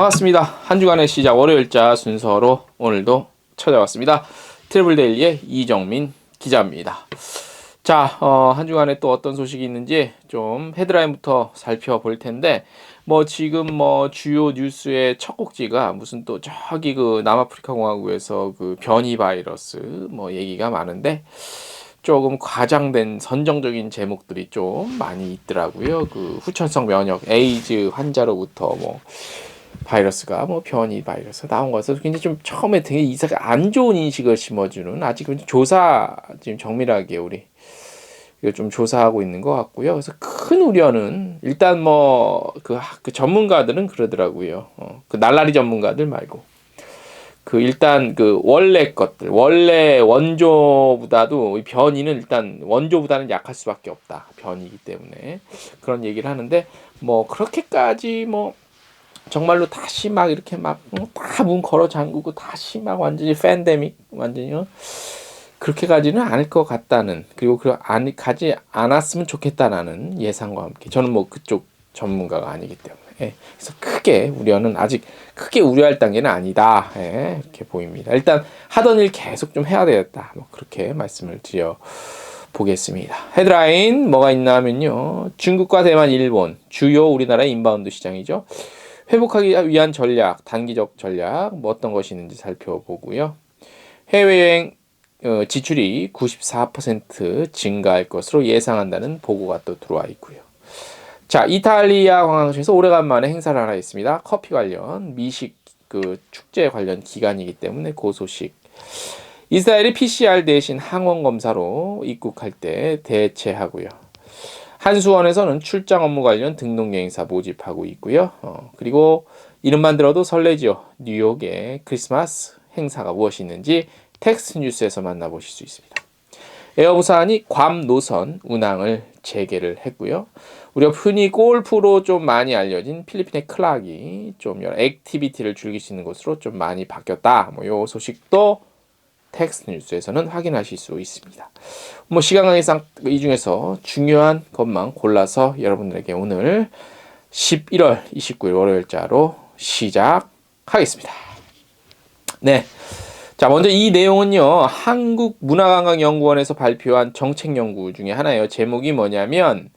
반갑습니다. 한 주간의 시작 월요일자 순서로 오늘도 찾아왔습니다. 트래블데일리의 이정민 기자입니다. 자, 한 주간에 또 어떤 소식이 있는지 좀 헤드라인부터 살펴볼 텐데, 지금 주요 뉴스의 첫 곡지가 무슨 또 저기 그 남아프리카 공화국에서 그 변이 바이러스 얘기가 많은데, 조금 과장된 선정적인 제목들이 좀 많이 있더라고요. 그 후천성 면역 에이즈 환자로부터 바이러스가 변이 바이러스 나온 것에서 굉장히 좀 처음에 되게 이상하게 안 좋은 인식을 심어주는, 아직은 조사 지금 정밀하게 우리 이거 좀 조사하고 있는 것 같고요. 그래서 큰 우려는 일단 그 전문가들은 그러더라고요. 그 날라리 전문가들 말고 일단 원래 원조보다도 변이는 일단 원조보다는 약할 수밖에 없다. 변이기 때문에 그런 얘기를 하는데, 그렇게까지 정말로 다시 이렇게 다 문 걸어 잠그고 다시 완전히 팬데믹 완전히요, 그렇게 가지는 않을 것 같다는, 그리고 가지 않았으면 좋겠다라는 예상과 함께, 저는 그쪽 전문가가 아니기 때문에, 그래서 아직 크게 우려할 단계는 아니다, 이렇게 보입니다. 일단 하던 일 계속 좀 해야 되겠다, 그렇게 말씀을 드려 보겠습니다. 헤드라인 뭐가 있나 하면요, 중국과 대만, 일본 주요 우리나라의 인바운드 시장이죠. 회복하기 위한 전략, 단기적 전략 어떤 것이 있는지 살펴보고요. 해외여행 지출이 94% 증가할 것으로 예상한다는 보고가 또 들어와 있고요. 자, 이탈리아 관광청에서 오래간만에 행사를 하나 있습니다. 커피 관련 미식 축제 관련 기간이기 때문에 그 소식. 이스라엘이 PCR 대신 항원 검사로 입국할 때 대체하고요. 한수원에서는 출장 업무 관련 등록여행사 모집하고 있고요. 그리고 이름만 들어도 설레지요. 뉴욕의 크리스마스 행사가 무엇이 있는지 텍스트 뉴스에서 만나보실 수 있습니다. 에어부산이 괌 노선 운항을 재개를 했고요. 우리가 흔히 골프로 좀 많이 알려진 필리핀의 클락이 좀 여러 액티비티를 즐길 수 있는 곳으로 좀 많이 바뀌었다. 요 소식도 텍스트 뉴스에서는 확인하실 수 있습니다. 시간 관계상 이 중에서 중요한 것만 골라서 여러분들에게 오늘 11월 29일 월요일자로 시작하겠습니다. 네. 자, 먼저 이 내용은요, 한국문화관광연구원에서 발표한 정책연구 중에 하나예요. 제목이 뭐냐면,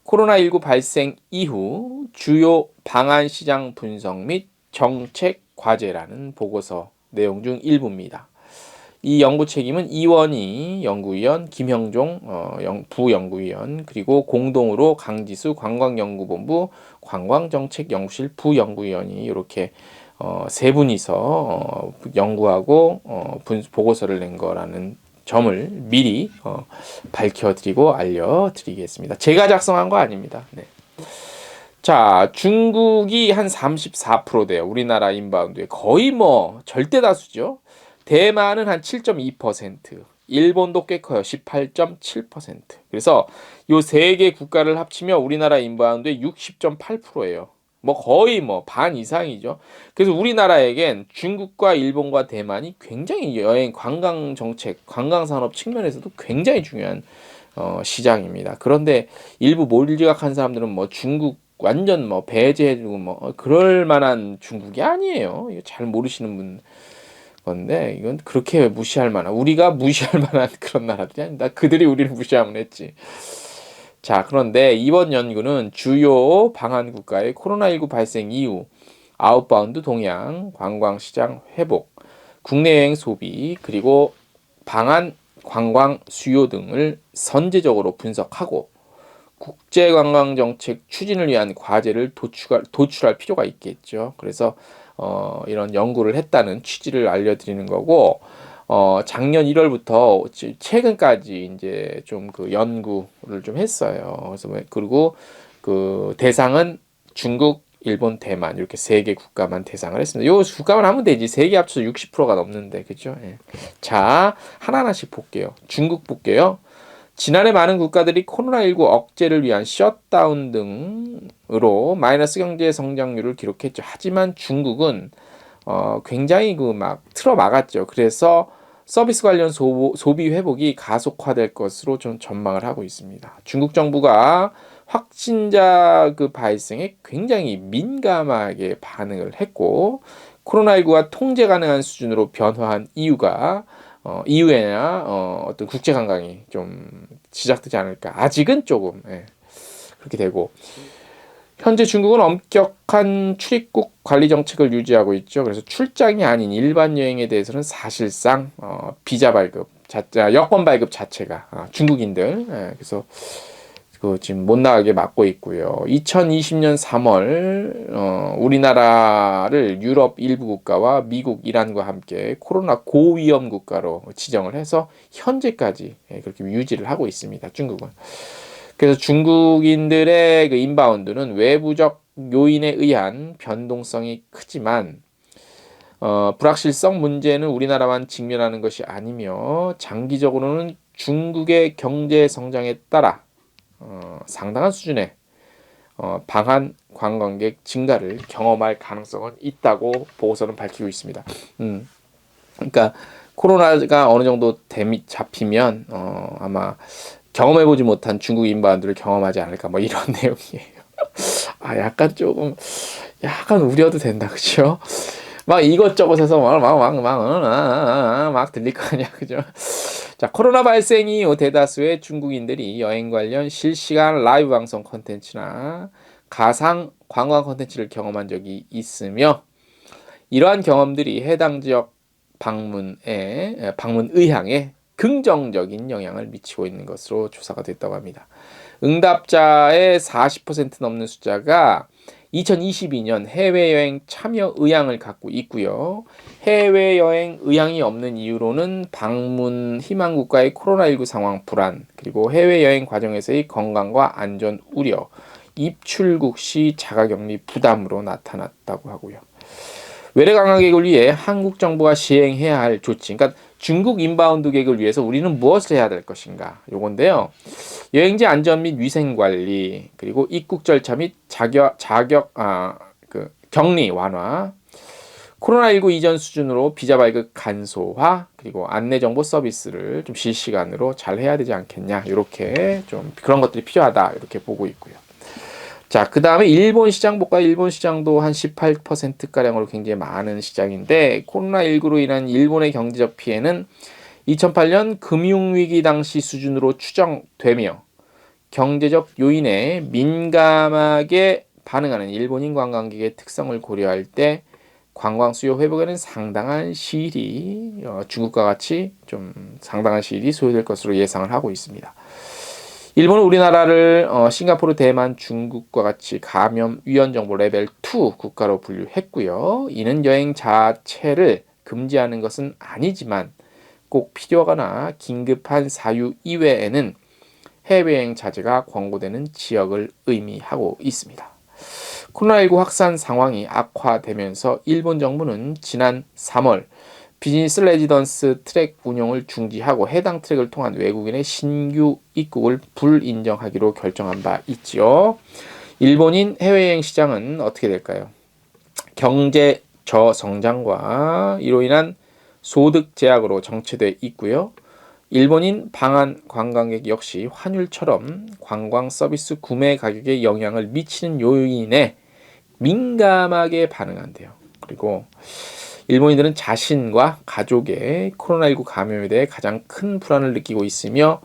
코로나19 발생 이후 주요 방안 시장 분석 및 정책 과제라는 보고서 내용 중 일부입니다. 이 연구 책임은 이원희 연구위원, 김형종 부연구위원, 그리고 공동으로 강지수 관광연구본부 관광정책연구실 부연구위원이 이렇게 세 분이서 연구하고 보고서를 낸 거라는 점을 미리 밝혀드리고 알려드리겠습니다. 제가 작성한 거 아닙니다. 네. 자, 중국이 한 34%대요. 우리나라 인바운드에 거의 절대 다수죠. 대만은 한 7.2%, 일본도 꽤 커요. 18.7%. 그래서 요 세 개 국가를 합치면 우리나라 인바운드의 60.8%예요. 거의 반 이상이죠. 그래서 우리나라에겐 중국과 일본과 대만이 굉장히 여행 관광 정책, 관광 산업 측면에서도 굉장히 중요한 시장입니다. 그런데 일부 몰지각한 사람들은 중국 완전 배제해주고 그럴 만한 중국이 아니에요. 이거 잘 모르시는 분 건데, 이건 그렇게 무시할 만한, 우리가 무시할 만한 그런 나라들이 아닙니다. 그들이 우리를 무시하면 했지. 자, 그런데 이번 연구는 주요 방한 국가의 코로나19 발생 이후 아웃바운드 동향, 관광시장 회복, 국내 여행 소비, 그리고 방한 관광 수요 등을 선제적으로 분석하고 국제관광정책 추진을 위한 과제를 도출할 필요가 있겠죠. 그래서 이런 연구를 했다는 취지를 알려드리는 거고, 작년 1월부터 최근까지 이제 좀 연구를 좀 했어요. 그래서 그리고 대상은 중국, 일본, 대만 이렇게 세 개 국가만 대상을 했습니다. 요 국가만 하면 되지. 세 개 합쳐서 60%가 넘는데, 그죠? 예. 자, 하나하나씩 볼게요. 중국 볼게요. 지난해 많은 국가들이 코로나19 억제를 위한 셧다운 등으로 마이너스 경제 성장률을 기록했죠. 하지만 중국은 굉장히 틀어 막았죠. 그래서 서비스 관련 소비 회복이 가속화될 것으로 좀 전망을 하고 있습니다. 중국 정부가 확진자 그 발생에 굉장히 민감하게 반응을 했고 코로나19가 통제 가능한 수준으로 변화한 이후에나 어떤 국제 관광이 좀 시작되지 않을까. 아직은 조금 그렇게 되고 현재 중국은 엄격한 출입국 관리 정책을 유지하고 있죠. 그래서 출장이 아닌 일반 여행에 대해서는 사실상 비자 발급, 여권 발급 자체가 중국인들 그래서 지금 못 나가게 막고 있고요. 2020년 3월 우리나라를 유럽 일부 국가와 미국, 이란과 함께 코로나 고위험 국가로 지정을 해서 현재까지 그렇게 유지를 하고 있습니다. 중국은. 그래서 중국인들의 그 인바운드는 외부적 요인에 의한 변동성이 크지만 불확실성 문제는 우리나라만 직면하는 것이 아니며 장기적으로는 중국의 경제 성장에 따라 상당한 수준의 방한 관광객 증가를 경험할 가능성은 있다고 보고서는 밝히고 있습니다. 그러니까 코로나가 어느 정도 잡히면 아마 경험해보지 못한 중국 인바운드를 경험하지 않을까 뭐 이런 내용이에요. 약간 우려도 된다, 그죠? 막 이것저것에서 막 들릴 거 아니야, 그죠? 자, 코로나 발생 이후 대다수의 중국인들이 여행 관련 실시간 라이브 방송 콘텐츠나 가상 관광 콘텐츠를 경험한 적이 있으며 이러한 경험들이 해당 지역 방문 의향에 긍정적인 영향을 미치고 있는 것으로 조사가 됐다고 합니다. 응답자의 40% 넘는 숫자가 2022년 해외여행 참여 의향을 갖고 있고요. 해외여행 의향이 없는 이유로는 방문 희망 국가의 코로나19 상황 불안, 그리고 해외여행 과정에서의 건강과 안전 우려, 입출국 시 자가격리 부담으로 나타났다고 하고요. 외래 관광객을 위해 한국 정부가 시행해야 할 조치, 그러니까 중국 인바운드 객을 위해서 우리는 무엇을 해야 될 것인가? 요건데요. 여행지 안전 및 위생 관리, 그리고 입국 절차 및 격리 완화, 코로나19 이전 수준으로 비자 발급 간소화, 그리고 안내 정보 서비스를 좀 실시간으로 잘 해야 되지 않겠냐? 이렇게 좀 그런 것들이 필요하다. 이렇게 보고 있고요. 자, 그 다음에 일본 시장 볼까요? 일본 시장도 한 18%가량으로 굉장히 많은 시장인데 코로나19로 인한 일본의 경제적 피해는 2008년 금융위기 당시 수준으로 추정되며 경제적 요인에 민감하게 반응하는 일본인 관광객의 특성을 고려할 때 관광 수요 회복에는 상당한 시일이 중국과 같이 좀 상당한 시일이 소요될 것으로 예상을 하고 있습니다. 일본은 우리나라를 싱가포르, 대만, 중국과 같이 감염 위험 정보 레벨 2 국가로 분류했고요. 이는 여행 자체를 금지하는 것은 아니지만 꼭 필요하거나 긴급한 사유 이외에는 해외여행 자제가 권고되는 지역을 의미하고 있습니다. 코로나19 확산 상황이 악화되면서 일본 정부는 지난 3월 비즈니스 레지던스 트랙 운영을 중지하고 해당 트랙을 통한 외국인의 신규 입국을 불인정하기로 결정한 바 있지요. 일본인 해외여행 시장은 어떻게 될까요? 경제 저성장과 이로 인한 소득 제약으로 정체돼 있고요. 일본인 방한 관광객 역시 환율처럼 관광 서비스 구매 가격에 영향을 미치는 요인에 민감하게 반응한대요. 그리고 일본인들은 자신과 가족의 코로나19 감염에 대해 가장 큰 불안을 느끼고 있으며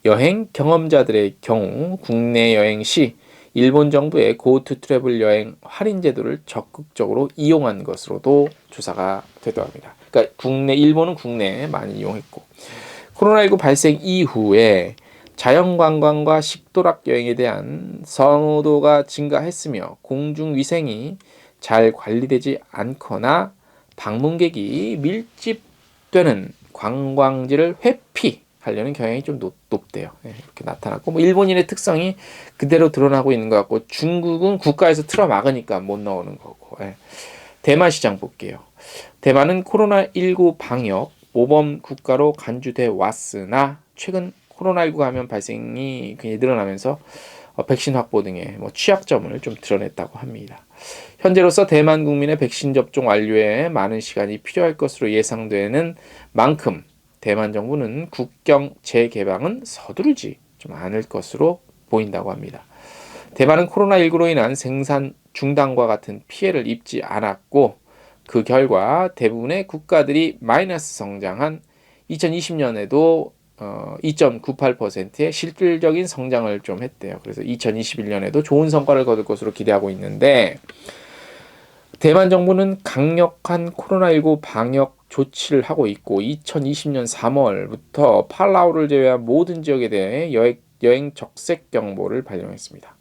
여행 경험자들의 경우 국내 여행 시 일본 정부의 고투 트래블 여행 할인 제도를 적극적으로 이용한 것으로도 조사가 되더라고 합니다. 그러니까 일본은 국내에 많이 이용했고 코로나19 발생 이후에 자연관광과 식도락 여행에 대한 선호도가 증가했으며 공중위생이 잘 관리되지 않거나 방문객이 밀집되는 관광지를 회피하려는 경향이 좀 높대요. 이렇게 나타났고 일본인의 특성이 그대로 드러나고 있는 것 같고 중국은 국가에서 틀어막으니까 못 나오는 거고. 대만 시장 볼게요. 대만은 코로나19 방역 모범 국가로 간주돼 왔으나 최근 코로나19 감염 발생이 굉장히 늘어나면서 백신 확보 등의 취약점을 좀 드러냈다고 합니다. 현재로서 대만 국민의 백신 접종 완료에 많은 시간이 필요할 것으로 예상되는 만큼 대만 정부는 국경 재개방은 서두르지 좀 않을 것으로 보인다고 합니다. 대만은 코로나19로 인한 생산 중단과 같은 피해를 입지 않았고 그 결과 대부분의 국가들이 마이너스 성장한 2020년에도 2.98%의 실질적인 성장을 좀 했대요. 그래서 2021년에도 좋은 성과를 거둘 것으로 기대하고 있는데 대만 정부는 강력한 코로나19 방역 조치를 하고 있고 2020년 3월부터 팔라우를 제외한 모든 지역에 대해 여행 적색 경보를 발령했습니다.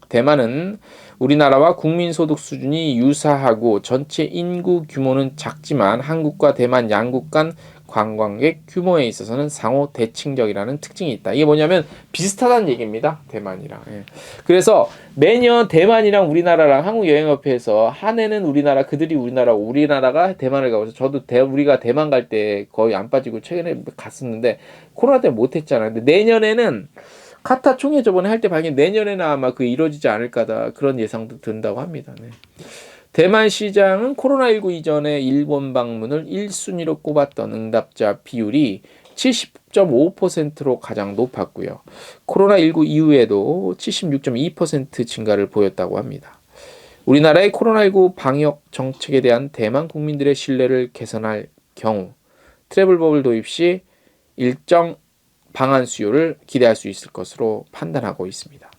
대만은 우리나라와 국민소득 수준이 유사하고 전체 인구 규모는 작지만 한국과 대만 양국 간 관광객 규모에 있어서는 상호 대칭적이라는 특징이 있다. 이게 뭐냐면 비슷하다는 얘기입니다. 대만이랑. 예. 그래서 매년 대만이랑 우리나라랑 한국여행협회에서 한 해는 우리나라, 그들이 우리나라, 우리나라가 대만을 가고, 저도 우리가 대만 갈 때 거의 안 빠지고 최근에 갔었는데 코로나 때문에 못했잖아요. 근데 내년에는 카타 총회 저번에 할 때 발견, 내년에는 아마 그 이루어지지 않을까다 그런 예상도 든다고 합니다. 네. 대만 시장은 코로나19 이전에 일본 방문을 1순위로 꼽았던 응답자 비율이 70.5%로 가장 높았고요. 코로나19 이후에도 76.2% 증가를 보였다고 합니다. 우리나라의 코로나19 방역 정책에 대한 대만 국민들의 신뢰를 개선할 경우 트래블 버블 도입 시 일정 방한 수요를 기대할 수 있을 것으로 판단하고 있습니다.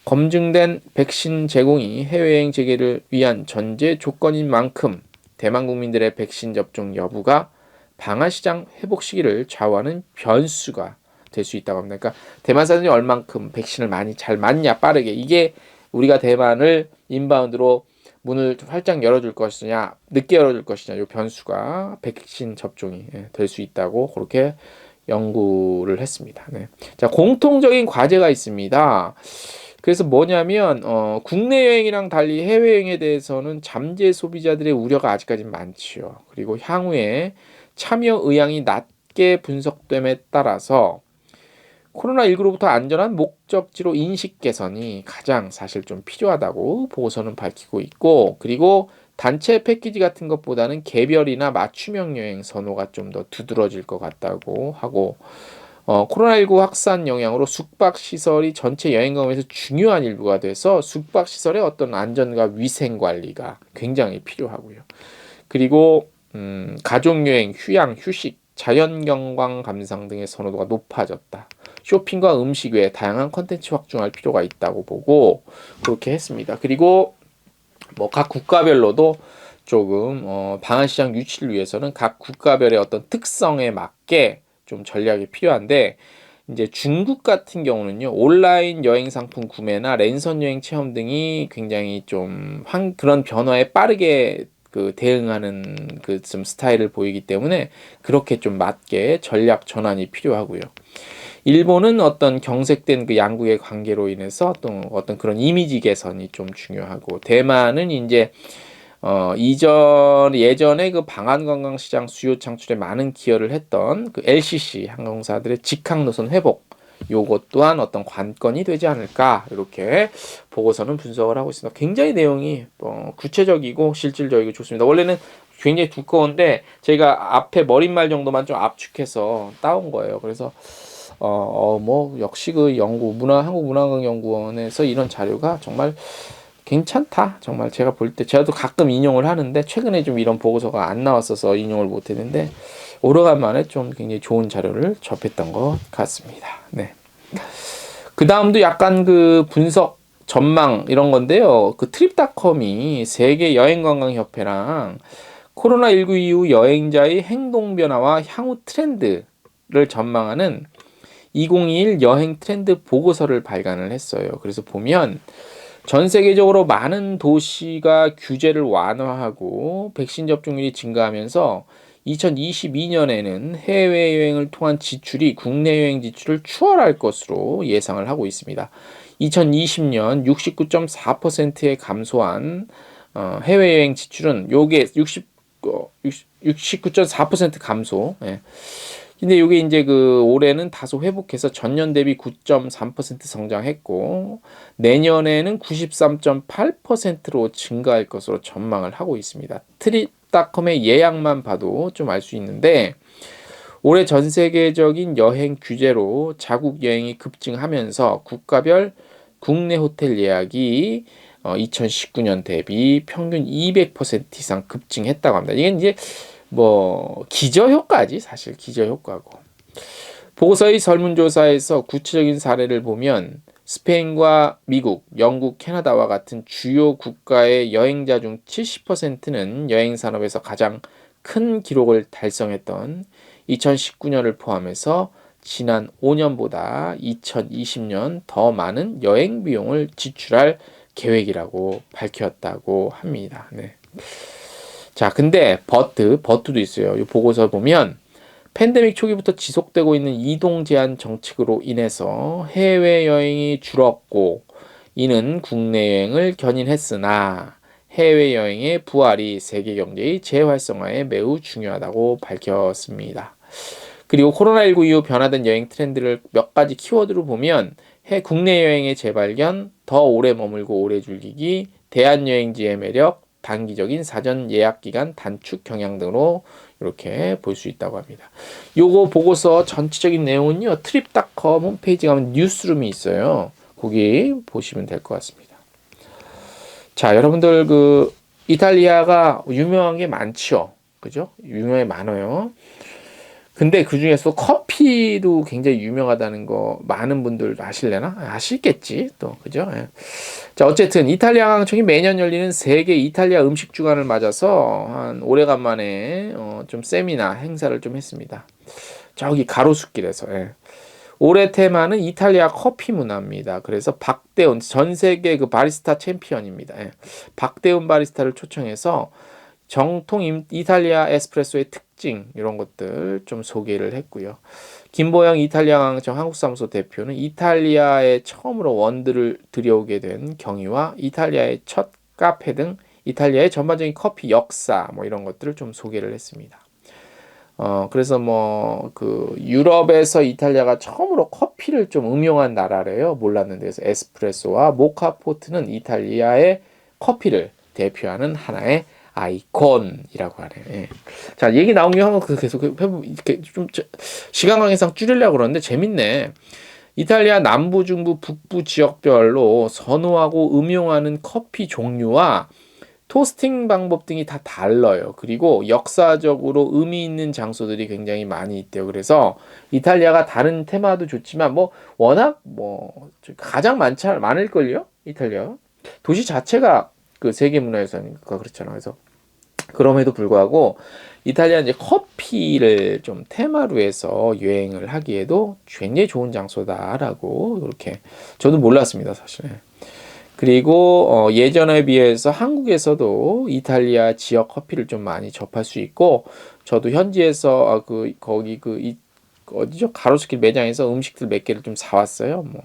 검증된 백신 제공이 해외여행 재개를 위한 전제 조건인 만큼 대만 국민들의 백신 접종 여부가 방한시장 회복 시기를 좌우하는 변수가 될 수 있다고 합니다. 그러니까 대만 사람들이 얼만큼 백신을 많이 잘 맞냐, 빠르게, 이게 우리가 대만을 인바운드로 문을 활짝 열어줄 것이냐, 늦게 열어줄 것이냐, 이 변수가 백신 접종이 될 수 있다고 그렇게 연구를 했습니다. 네. 자, 공통적인 과제가 있습니다. 그래서 뭐냐면 국내 여행이랑 달리 해외여행에 대해서는 잠재 소비자들의 우려가 아직까지 많지요. 그리고 향후에 참여 의향이 낮게 분석됨에 따라서 코로나19로부터 안전한 목적지로 인식 개선이 가장 사실 좀 필요하다고 보고서는 밝히고 있고, 그리고 단체 패키지 같은 것보다는 개별이나 맞춤형 여행 선호가 좀 더 두드러질 것 같다고 하고, 코로나19 확산 영향으로 숙박시설이 전체 여행 경험에서 중요한 일부가 돼서 숙박시설의 어떤 안전과 위생 관리가 굉장히 필요하고요. 그리고 가족여행, 휴양, 휴식, 자연경관 감상 등의 선호도가 높아졌다. 쇼핑과 음식 외에 다양한 컨텐츠 확충할 필요가 있다고 보고 그렇게 했습니다. 그리고 뭐 각 국가별로도 조금 방한시장 유치를 위해서는 각 국가별의 어떤 특성에 맞게 좀 전략이 필요한데, 이제 중국 같은 경우는요, 온라인 여행 상품 구매나 랜선 여행 체험 등이 굉장히 좀 그런 변화에 빠르게 그 대응하는 그 좀 스타일을 보이기 때문에 그렇게 좀 맞게 전략 전환이 필요하고요. 일본은 어떤 경색된 그 양국의 관계로 인해서 어떤 그런 이미지 개선이 좀 중요하고, 대만은 이제 예전에 그 방한 관광 시장 수요 창출에 많은 기여를 했던 그 LCC 항공사들의 직항 노선 회복, 요것 또한 어떤 관건이 되지 않을까, 이렇게 보고서는 분석을 하고 있습니다. 굉장히 내용이 구체적이고 실질적이고 좋습니다. 원래는 굉장히 두꺼운데 제가 앞에 머릿말 정도만 좀 압축해서 따온 거예요. 그래서 뭐 역시 그 한국문화관광연구원에서 이런 자료가 정말 괜찮다. 정말 제가 볼 때 제가도 가끔 인용을 하는데 최근에 좀 이런 보고서가 안 나왔어서 인용을 못 했는데 오래간만에 좀 굉장히 좋은 자료를 접했던 것 같습니다. 네. 그 다음도 약간 그 분석 전망 이런 건데요. 그 트립닷컴이 세계 여행관광협회랑 코로나19 이후 여행자의 행동 변화와 향후 트렌드를 전망하는 2021 여행 트렌드 보고서를 발간을 했어요. 그래서 보면 전 세계적으로 많은 도시가 규제를 완화하고 백신 접종률이 증가하면서 2022년에는 해외여행을 통한 지출이 국내 여행 지출을 추월할 것으로 예상을 하고 있습니다. 2020년 69.4%에 감소한 해외여행 지출은 요게 69.4% 감소. 예. 근데 이게 이제 그 올해는 다소 회복해서 전년 대비 9.3% 성장했고 내년에는 93.8%로 증가할 것으로 전망을 하고 있습니다. 트립닷컴의 예약만 봐도 좀 알 수 있는데 올해 전 세계적인 여행 규제로 자국 여행이 급증하면서 국가별 국내 호텔 예약이 2019년 대비 평균 200% 이상 급증했다고 합니다. 이게 이제 뭐 기저효과지, 사실 기저효과고. 보고서의 설문조사에서 구체적인 사례를 보면 스페인과 미국, 영국, 캐나다와 같은 주요 국가의 여행자 중 70%는 여행 산업에서 가장 큰 기록을 달성했던 2019년을 포함해서 지난 5년보다 2020년 더 많은 여행 비용을 지출할 계획이라고 밝혔다고 합니다. 네. 자, 근데 버트도 있어요. 이 보고서 보면 팬데믹 초기부터 지속되고 있는 이동 제한 정책으로 인해서 해외여행이 줄었고 이는 국내 여행을 견인했으나 해외여행의 부활이 세계 경제의 재활성화에 매우 중요하다고 밝혔습니다. 그리고 코로나19 이후 변화된 여행 트렌드를 몇 가지 키워드로 보면 국내 여행의 재발견, 더 오래 머물고 오래 즐기기, 대한여행지의 매력, 단기적인 사전 예약 기간 단축 경향 등으로 이렇게 볼 수 있다고 합니다. 요거 보고서 전체적인 내용은요. 트립닷컴 홈페이지 가면 뉴스룸이 있어요. 거기 보시면 될 것 같습니다. 자, 여러분들 그 이탈리아가 유명한 게 많죠. 그죠? 유명해 많아요. 근데 그 중에서 커피도 굉장히 유명하다는 거 많은 분들 아실래나? 아시겠지 또 그죠? 예. 자, 어쨌든 이탈리아 관광청이 매년 열리는 세계 이탈리아 음식 주간을 맞아서 한 오래간만에 좀 세미나 행사를 좀 했습니다. 저기 가로수길에서. 예. 올해 테마는 이탈리아 커피 문화입니다. 그래서 박대훈 전 세계 그 바리스타 챔피언입니다. 예. 박대훈 바리스타를 초청해서 정통 이탈리아 에스프레소의 특징 이런 것들 좀 소개를 했고요. 김보영 이탈리아 관광청 한국사무소 대표는 이탈리아에 처음으로 원두를 들여오게 된 경위와 이탈리아의 첫 카페 등 이탈리아의 전반적인 커피 역사 뭐 이런 것들을 좀 소개를 했습니다. 그래서 뭐 그 유럽에서 이탈리아가 처음으로 커피를 좀 응용한 나라래요. 몰랐는데 그래서 에스프레소와 모카포트는 이탈리아의 커피를 대표하는 하나의 아이콘이라고 하네요. 예. 자, 얘기 나온 김에 한번 계속 이렇게 좀 시간 관계상 줄이려고 그러는데 재밌네. 이탈리아 남부, 중부, 북부 지역별로 선호하고 음용하는 커피 종류와 토스팅 방법 등이 다 달라요. 그리고 역사적으로 의미 있는 장소들이 굉장히 많이 있대요. 그래서 이탈리아가 다른 테마도 좋지만 뭐 워낙 뭐 가장 많을걸요? 이탈리아. 도시 자체가 그 세계문화유산이니까 그렇잖아. 그래서 그럼에도 불구하고 이탈리아 이제 커피를 좀 테마로 해서 여행을 하기에도 굉장히 좋은 장소다라고 이렇게 저도 몰랐습니다, 사실. 그리고 예전에 비해서 한국에서도 이탈리아 지역 커피를 좀 많이 접할 수 있고 저도 현지에서 거기 어디죠? 가로수길 매장에서 음식들 몇 개를 좀 사왔어요. 뭐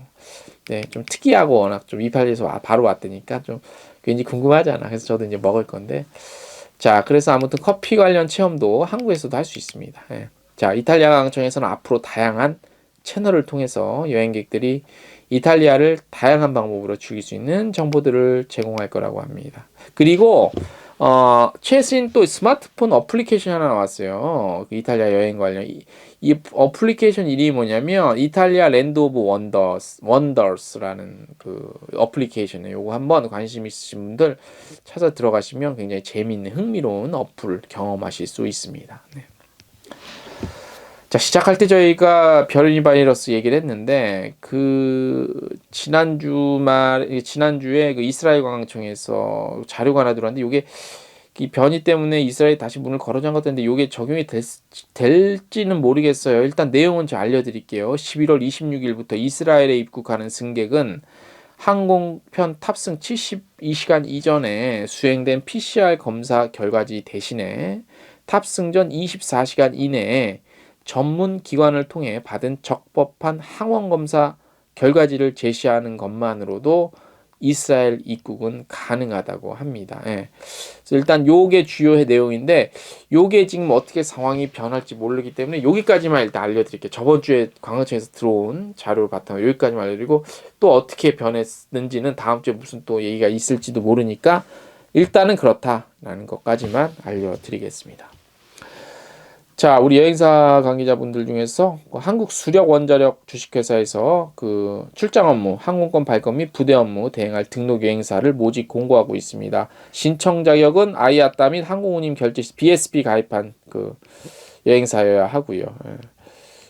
네, 좀 특이하고 워낙 좀 이탈리아에서 바로 왔다니까 좀 괜히 궁금하잖아. 그래서 저도 이제 먹을 건데. 자, 그래서 아무튼 커피 관련 체험도 한국에서도 할 수 있습니다. 예. 자, 이탈리아 관광청에서는 앞으로 다양한 채널을 통해서 여행객들이 이탈리아를 다양한 방법으로 즐길 수 있는 정보들을 제공할 거라고 합니다. 그리고 최신 또 스마트폰 어플리케이션 하나 나왔어요. 그 이탈리아 여행 관련 이 어플리케이션 이름이 뭐냐면 이탈리아 랜드 오브 원더스라는 그 어플리케이션이에요. 요거 한번 관심 있으신 분들 찾아 들어가시면 굉장히 재미있는 흥미로운 어플 경험하실 수 있습니다. 네. 자, 시작할 때 저희가 변이 바이러스 얘기를 했는데 그 지난주에 그 이스라엘 관광청에서 자료가 하나 들어왔는데 요게 이 변이 때문에 이스라엘이 다시 문을 걸어 잠갔다는데 요게 적용이 될지는 모르겠어요. 일단 내용은 제가 알려드릴게요. 11월 26일부터 이스라엘에 입국하는 승객은 항공편 탑승 72시간 이전에 수행된 PCR 검사 결과지 대신에 탑승 전 24시간 이내에 전문 기관을 통해 받은 적법한 항원 검사 결과지를 제시하는 것만으로도 이스라엘 입국은 가능하다고 합니다. 예. 그래서 일단 요게 주요 내용인데 요게 지금 어떻게 상황이 변할지 모르기 때문에 여기까지만 일단 알려드릴게요. 저번 주에 관광청에서 들어온 자료를 바탕으로 여기까지만 알려드리고 또 어떻게 변했는지는 다음 주에 무슨 또 얘기가 있을지도 모르니까 일단은 그렇다라는 것까지만 알려드리겠습니다. 자, 우리 여행사 관계자분들 중에서 한국수력원자력 주식회사에서 그 출장 업무, 항공권 발권 및 부대 업무 대행할 등록 여행사를 모집 공고하고 있습니다. 신청 자격은 아이아따 및 항공운임 결제 시 BSP 가입한 그 여행사여야 하고요. 예.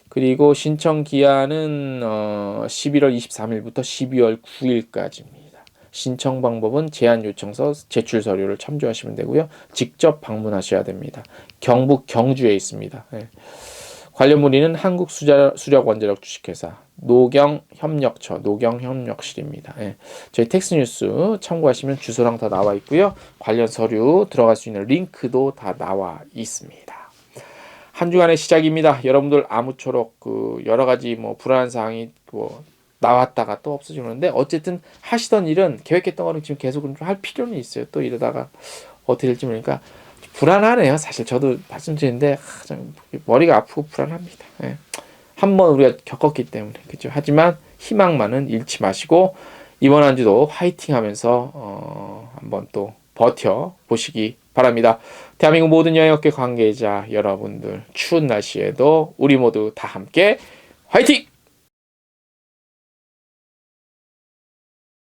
그리고 신청 기한은 11월 23일부터 12월 9일까지입니다. 신청 방법은 제안 요청서, 제출 서류를 첨부하시면 되고요. 직접 방문하셔야 됩니다. 경북 경주에 있습니다. 예. 관련 문의는 한국수력원자력 주식회사 노경협력처 노경협력실입니다. 예. 저희 텍스뉴스 참고하시면 주소랑 다 나와 있고요. 관련 서류 들어갈 수 있는 링크도 다 나와 있습니다. 한 주간의 시작입니다. 여러분들 아무쪼록 그 여러 가지 뭐 불안한 사항이 뭐 나왔다가 또 없어지는데 어쨌든 하시던 일은 계획했던 거는 지금 계속 좀 할 필요는 있어요. 또 이러다가 어떻게 될지 모르니까 불안하네요. 사실 저도 말씀드리는데 머리가 아프고 불안합니다. 예. 한번 우리가 겪었기 때문에 그죠. 하지만 희망만은 잃지 마시고 이번 한 주도 화이팅하면서 한번 또 버텨 보시기 바랍니다. 대한민국 모든 여행업계 관계자 여러분들 추운 날씨에도 우리 모두 다 함께 화이팅!